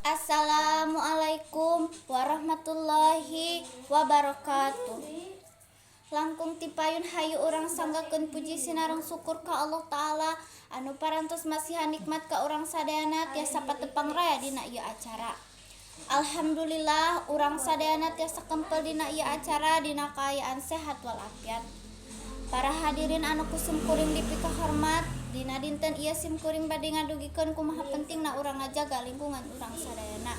Assalamualaikum warahmatullahi wabarakatuh. Langkung tipayun hayu orang sanggakeun puji sinareng syukur ka Allah Ta'ala anu parantos masihan nikmat ka urang sadayana tiasa patepang raya dina ieu acara. Alhamdulillah urang sadayana tiasa kempel dina ieu acara dina kaayaan sehat walafiat. Para hadirin anu kusum kuring dipika hormat, dina dinten ieu sim kuring bade ngadugikeun kumaha pentingna urang ngajaga lingkungan urang sadayana.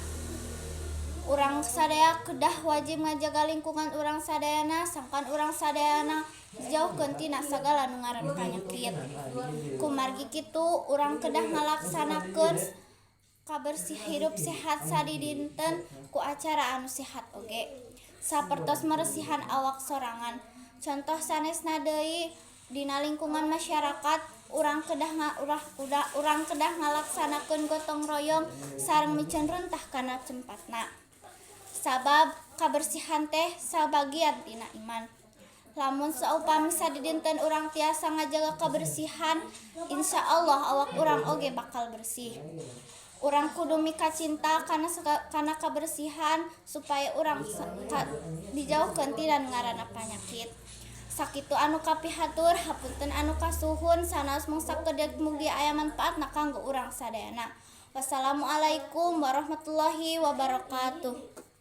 Urang sadaya kedah wajib ngajaga lingkungan urang sadayana sangkan urang sadayana dijauhkeun tina sagala nu ngaran panyakit. Kumargi kitu urang kedah ngalaksanakeun kabersih hidup sehat sadi dinten ku acara anu sehat oge. Sapertos meresihan awak sorangan. Contoh sanesna deui dina lingkungan masyarakat urang kedah ngalaksanakeun gotong royong sareng micen runtah kana tempatna. Sabab kabersihan teh sabagian tina iman. Lamun saupami sadi dinten urang tiasa ngajaga kabersihan, insyaallah awak urang oge bakal bersih. Urang kudu mika cinta kana kabersihan supaya urang dijauhkeun tina ngaranna panyakit. Sakitu anu kapihatur hapunten anu kasuhun sanaos mangsa kedeg mugi aya manfaatna kanggo urang sadayana. Wassalamualaikum warahmatullahi wabarakatuh.